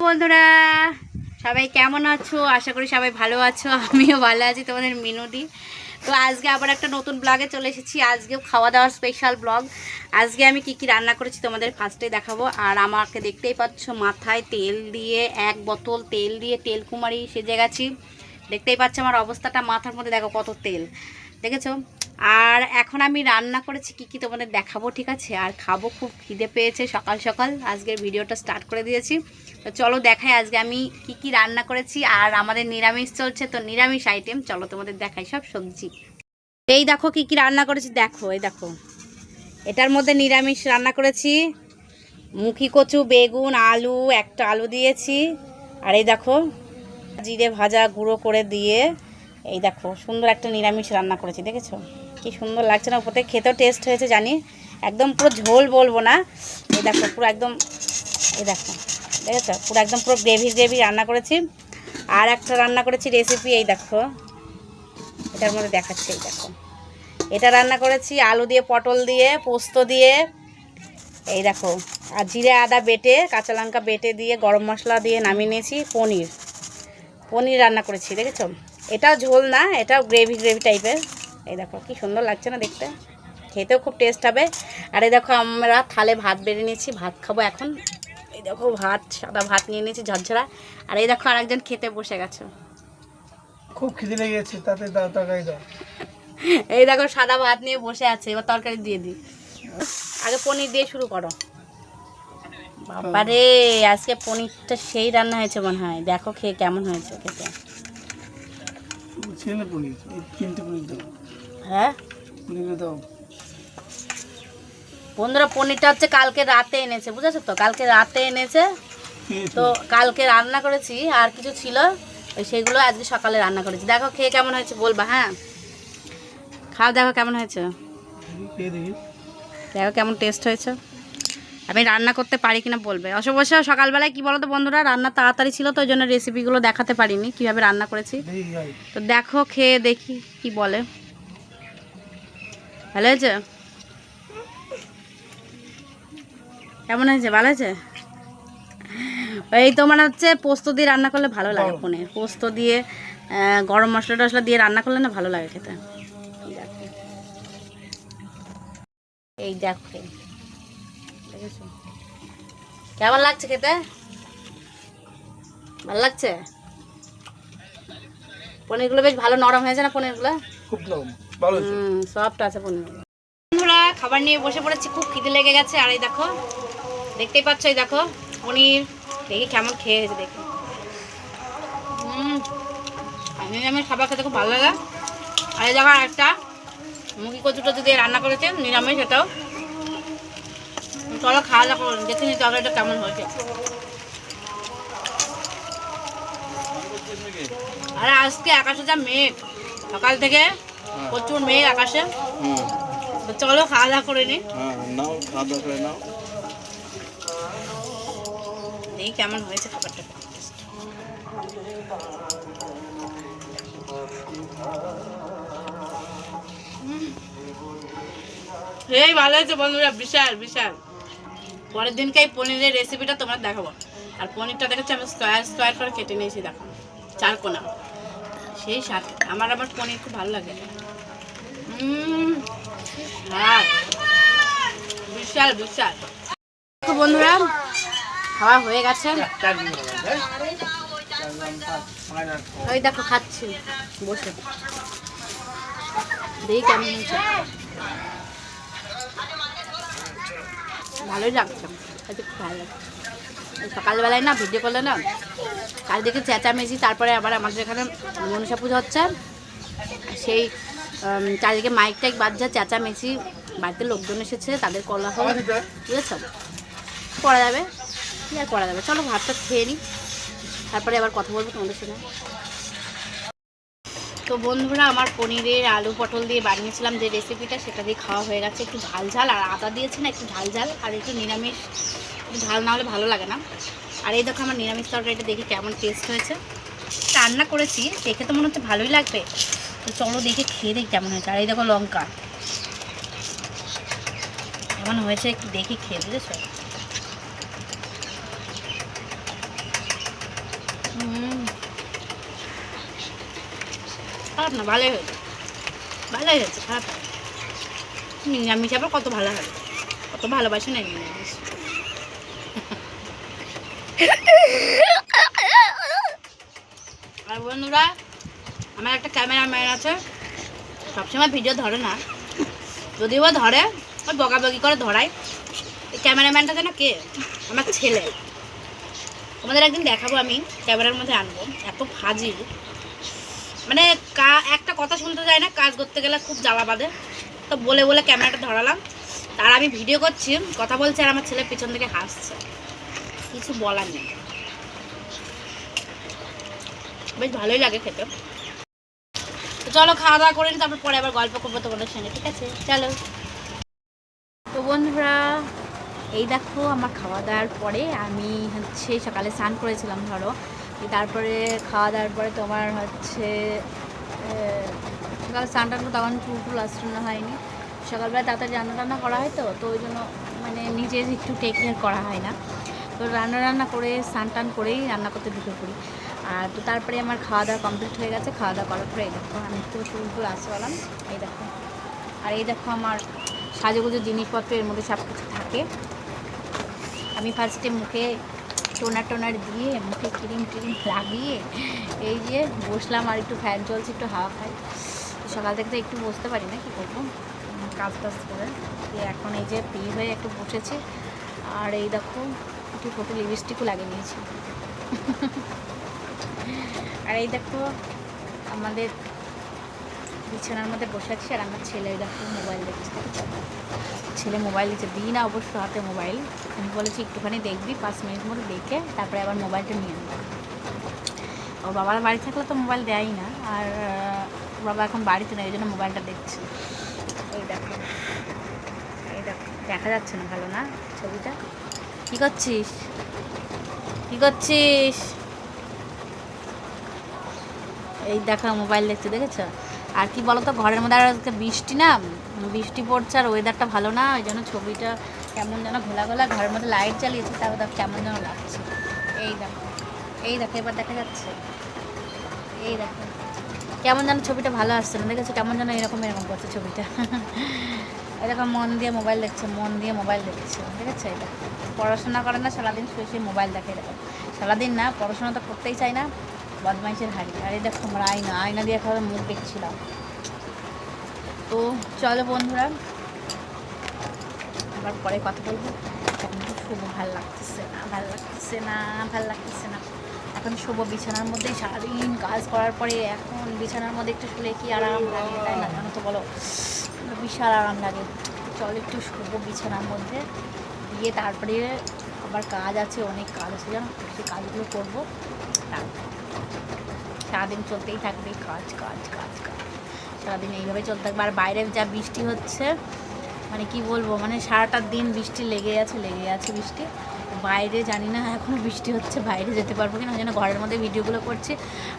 বন্ধুরা সবাই কেমন আছো? আশা করি সবাই ভালো আছো। আমিও ভালো আছি, তোমাদের মিনুদি। তো আজকে আবার একটা নতুন ব্লগে চলে এসেছি। আজকেও খাওয়া দাওয়ার স্পেশাল ব্লগ। আজকে আমি কি রান্না করেছি তোমাদের ফার্স্টে দেখাবো। আর আমাকে দেখতেই পাচ্ছ মাথায় তেল দিয়ে, এক বোতল তেল দিয়ে তেলকুমারি সেজে গেছি। দেখতেই পাচ্ছ আমার অবস্থাটা, মাথার মধ্যে দেখো কত তেল, দেখেছো? আর এখন আমি রান্না করেছি কি তোমাদের দেখাবো, ঠিক আছে? আর খাবো, খুব খিদে পেয়েছে সকাল সকাল। আজকের ভিডিওটা স্টার্ট করে দিয়েছি। তো চলো দেখাই আজকে আমি কি রান্না করেছি। আর আমাদের নিরামিষ চলছে, তো নিরামিষ আইটেম চলো তোমাদের দেখাই সব সবজি। এই দেখো কি রান্না করেছি, দেখো এই দেখো। এটার মধ্যে নিরামিষ রান্না করেছি, মুখি কচু, বেগুন, আলু, একটা আলু দিয়েছি। আর এই দেখো জিরে ভাজা গুঁড়ো করে দিয়ে এই দেখো সুন্দর একটা নিরামিষ রান্না করেছি, দেখেছো কি সুন্দর লাগছে না? উপর থেকে খেতেও টেস্ট হয়েছে জানি। একদম পুরো ঝোল বলবো না, এই দেখো পুরো একদম, এই দেখো দেখেছো পুরো একদম পুরো গ্রেভি রান্না করেছি। আর একটা রান্না করেছি রেসিপি, এই দেখো এটার মধ্যে দেখাচ্ছি। এই দেখো এটা রান্না করেছি আলু দিয়ে, পটল দিয়ে, পোস্ত দিয়ে, এই দেখো। আর জিরে আদা বেটে, কাঁচা লঙ্কা বেটে দিয়ে, গরম মশলা দিয়ে নামিয়ে নিয়েছি। পনির রান্না করেছি, দেখেছো? এটাও ঝোল না, এটাও গ্রেভি টাইপের। এই দেখো কি সুন্দর লাগছে না দেখতে? খেতেও খুব টেস্ট হবে। আর এই দেখো আমরা থালে ভাত বেড়ে নিয়েছি, ভাত খাবো এখন। এই দেখো ভাত, সাদা ভাত নিয়ে নিয়েছি ঝরঝরা। আর এই দেখো আরেকজন খেতে বসে গেছে, খুব খিদে লেগেছে, তাতে দাও তরকারি দাও। এই দেখো সাদা ভাত নিয়ে বসে আছে, এবার তরকারি দিয়ে দিই। আগে পনির দিয়ে শুরু করো। বাবারে আজকে পনিরটা সেই রান্না হয়েছে মনে হয়। দেখো খেয়ে কেমন হয়েছে খেতে। হ্যাঁ বন্ধুরা, পনিরটা হচ্ছে কালকে রাতে এনেছে, বুঝেছো তো? কালকে রাতে এনেছে, তো কালকে রান্না করেছি। আর কিছু ছিল সেগুলো আজকে সকালে রান্না করেছি। দেখো খেয়ে কেমন হয়েছে বলবা। হ্যাঁ খাও, দেখো কেমন হয়েছে, দেখো কেমন টেস্ট হয়েছে। আমি রান্না করতে পারি কিনা বলবে। অবশ্য সকালবেলায় কি বলো তো বন্ধুরা, রান্না তাড়াতাড়ি ছিল তো ওই জন্য রেসিপিগুলো দেখাতে পারিনি কীভাবে রান্না করেছি। তো দেখো খেয়ে দেখি কি বলে। ভালো হয়েছে? কেমন হয়েছে? ভালো হয়েছে? এই তো মানে হচ্ছে পোস্ত দিয়ে রান্না করলে ভালো লাগে। পনির পোস্ত দিয়ে, গরম মশলা টশলা দিয়ে রান্না করলে না ভালো লাগে খেতে। এই দেখো দেখেছো কেমন লাগছে খেতে? ভালো লাগছে? পনিরগুলো বেশ ভালো নরম হয়েছে না? পনিরগুলো খুব নরম, ভালো হয়েছে। সফট আছে পনিরগুলো। বন্ধুরা খাবার নিয়ে বসে পড়েছি, খুব খিদে লেগে গেছে। আর এই দেখো দেখতেই পাচ্ছ, এই দেখো পনির। দেখি কেমন খেয়েছে দেখি। নিরামিষ খাবার খেতে খুব ভালো লাগে। আর এই দেখো একটা মুখি কচুটা দিয়ে রান্না করেছে নিরামিষ, এটাও। চলো খাওয়া দাওয়া করুন, দেখে নিতে হবে এটা কেমন হয়েছে। আর আজকে আকাশে যা মেঘ, সকাল থেকে প্রচুর মেঘ আকাশে। তো চলো খাওয়া দাওয়া করে নি। দেখি কেমন হয়েছে খাবারটা। এই ভালো হয়েছে বন্ধুরা, বিশাল বিশাল। পরের দিনকে এই পনিরের রেসিপিটা তোমরা দেখাবো। আর পনিরটা দেখাচ্ছি আমি স্কোয়ার করে কেটে নিয়েছি, দেখো চারকোনা, সেই সাথে আমার পনির খুব ভালো লাগে। হ্যাঁ বিশাল বিশাল। বন্ধুরা খাওয়া হয়ে গেছে, ওই দেখো খাচ্ছি বসে। দেখি কেমন হয়েছে। ভালোই লাগছে, খুব ভালো লাগছে। সকালবেলায় না ভিডিও করলে না চারিদিকে চেঁচামেচি, তারপরে আবার আমাদের এখানে মনসা পুজো হচ্ছে, সেই চারিদিকে মাইক টাইক বাজছে, চেঁচামেচি, বাড়িতে লোকজন এসেছে, তাদের কোলাহল, বুঝেছ? করা যাবে কি আর করা যাবে। চলো ভাতটা খেয়ে নিই, তারপরে আবার কথা বলবো তোমাদের সঙ্গে। তো বন্ধুরা আমার পনিরের আলু পটল দিয়ে বানিয়েছিলাম যে রেসিপিটা, সেটা দিয়ে খাওয়া হয়ে গেছে। একটু ঝাল ঝাল, আর আদা দিয়েছি না, একটু ঝাল ঝাল, আর একটু নিরামিষ, ঝাল না হলে ভালো লাগে না। আর এই দেখো আমার নিরামিষ তরকারিটা দেখি কেমন টেস্ট হয়েছে। রান্না করেছি দেখে তো মনে হচ্ছে ভালোই লাগবে, তো চলো দেখে খেয়ে দেখি কেমন হয়েছে। আর এই দেখো লঙ্কা কেমন হয়েছে একটু দেখি খেয়ে, বুঝেছো? খারাপ না, ভালোই হয়েছে, ভালোই হয়েছে, খারাপ না। নিরামিষ আবার কত ভালো হবে, কত ভালোবাসি না নিরামিষ। আর বন্ধুরা, আমার একটা ক্যামেরাম্যান আছে, সবসময় ভিডিও ধরে না, যদিও বা ধরে ওই বকাবকি করে ধরাই। এই ক্যামেরাম্যানটা যেন কে, আমার ছেলে। তোমাদের একদিন দেখাবো, আমি ক্যামেরার মধ্যে আনবো, এত ফাজিল, মানে একটা কথা শুনতে যায় না, কাজ করতে গেলে খুব জ্বালা বাঁধে। তো বলে বলে ক্যামেরাটা ধরালাম, আর আমি ভিডিও করছি, কথা বলছি, আর আমার ছেলে পিছন থেকে হাসছে, কিছু বলার নেই। বেশ ভালোই লাগে খেতে। তো চলো খাওয়া দাওয়া করে নি, তারপর পরে আবার গল্প করবো তোমাদের সঙ্গে, ঠিক আছে? চলো। তো বন্ধুরা, এই দেখো আমার খাওয়া দাওয়ার পরে আমি হচ্ছে সকালে স্নান করেছিলাম ধরো, তারপরে খাওয়া দাওয়ার পরে তোমার হচ্ছে সকালে স্নান টান করে তখন চুল আশ্রয় হয়নি, সকালবেলা তাড়াতাড়ি রান্না করা হয়, তো ওই জন্য মানে নিজে একটু টেক কেয়ার করা হয় না। তো রান্না করে স্নান টান করেই রান্না করতে ঢুকে পড়ি। আর তো তারপরে আমার খাওয়া দাওয়া কমপ্লিট হয়ে গেছে, খাওয়া দাওয়া করার পরে এই দেখো আমি একটু চুল আশ্রলাম, এই দেখো। আর এই দেখো আমার সাজুগুজুর জিনিসপত্র এর মধ্যে সব কিছু থাকে। আমি ফার্স্টে মুখে টোনার দিয়ে মুখে ক্রিম লাগিয়ে এই যে বসলাম, আর একটু ফ্যান চলছে, একটু হাওয়া খাই। সকাল থেকে তো একটু বসতে পারি না, কী করবো, কাজ করে। এখন এই যে ফ্রি হয়ে একটু বসেছি। আর এই দেখো একটু ফটো লিপস্টিকও লাগিয়ে নিয়েছি। আর এই দেখো আমাদের বিছানার মধ্যে বসে আছি, আর আমার ছেলে দেখো মোবাইল দেখছে। ছেলে মোবাইল দিচ্ছে, দিই না অবশ্য হাতে মোবাইল, আমি বলেছি একটুখানি দেখবি 5 মিনিট মতো দেখে তারপরে আবার মোবাইলটা নিয়ে নেব। ওর বাবার বাড়ি থাকলে তো মোবাইল দেয়ই না, আর বাবা এখন বাড়িতে নেই, ওই জন্য মোবাইলটা দেখছে। এই দেখো, এই দেখো, দেখা যাচ্ছে না ভালো না ছবিটা? কী করছিস, কী করছিস? এই দেখো মোবাইল দেখতে, দেখেছো? আর কি বলো তো, ঘরের মধ্যে আর আজকে বৃষ্টি না, বৃষ্টি পড়ছে, আর ওয়েদারটা ভালো না, ওই জন্য ছবিটা কেমন যেন ঘোলা ঘোলা। ঘরের মধ্যে লাইট জ্বালিয়েছি, তাও দেখো কেমন যেন লাগছে। এই দেখো, এই দেখো, এবার দেখা যাচ্ছে, এই দেখো কেমন যেন ছবিটা ভালো আসছে না, দেখেছো? কেমন যেন এরকম করছে ছবিটা। এরকম মন দিয়ে মোবাইল দেখছে, মন দিয়ে মোবাইল দেখছে, ঠিক আছে? এটা পড়াশোনা করে না, সারাদিন শুয়ে শুয়ে মোবাইল দেখে। এরকম সারাদিন না, পড়াশোনা তো করতেই চাই না, বদমাইশের হাড়ি। আর এই দেখো আমরা আয়না দিয়ে একবার মুখ দেখছিলাম। তো চলো বন্ধুরা, আবার পরে কথা বলবো। এখন তো শুভ ভালো লাগতেছে না, ভালো লাগতেছে না। এখন শুভ বিছানার মধ্যেই সারাদিন কাজ করার পরে এখন বিছানার মধ্যে একটু শুলে কি আরাম লাগে, তাই না? জানো তো, বলো, বিশাল আরাম লাগে। চলো একটু শুভ বিছানার মধ্যে গিয়ে তারপরে আবার কাজ আছে, অনেক কাজ আছে জানো, সেই কাজগুলো করবো। সারাদিন চলতেই থাকবে কাজ, সারাদিন এইভাবে চলতে থাকবে। আর বাইরে যা বৃষ্টি হচ্ছে, মানে কি বলবো, মানে সারাটা দিন বৃষ্টি লেগে আছে বৃষ্টি। বাইরে জানি না এখনও বৃষ্টি হচ্ছে, বাইরে যেতে পারবো কিনা, ওই জন্য ঘরের মধ্যে ভিডিওগুলো করছি।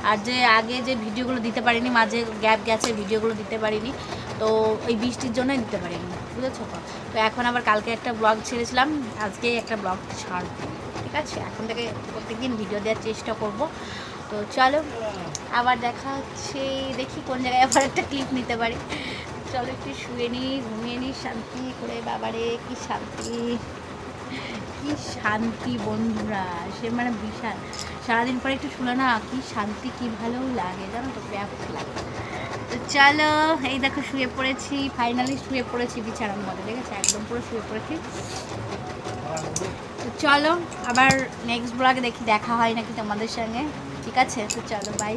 আর যে আগে যে ভিডিওগুলো দিতে পারিনি, মাঝে গ্যাপ গেছে, ভিডিওগুলো দিতে পারিনি, তো ওই বৃষ্টির জন্যই দিতে পারিনি, বুঝেছো? তো এখন আবার কালকে একটা ব্লগ ছেড়েছিলাম, আজকে একটা ব্লগ ছাড়ব, ঠিক আছে? এখন থেকে প্রত্যেকদিন ভিডিও দেওয়ার চেষ্টা করব। তো চলো আবার দেখা হচ্ছে, দেখি কোন জায়গায় আবার একটা ক্লিপ নিতে পারি। চলো একটু শুয়ে নিই, ঘুমিয়ে নিই শান্তি করে। বাবারে কি শান্তি বন্ধুরা, সে মানে বিশাল। সারাদিন পরে একটু শুলে না, কি শান্তি, কি ভালো লাগে জানো তো, ব্যাপক লাগে। তো চলো, এই দেখো শুয়ে পড়েছি, ফাইনালি শুয়ে পড়েছি বিছানার মধ্যে, দেখেছো? একদম পুরো শুয়ে পড়েছি। তো চলো আবার নেক্সট ব্লগে দেখা হয় নাকি তোমাদের সঙ্গে, ঠিক আছে? তো চলো, বাই।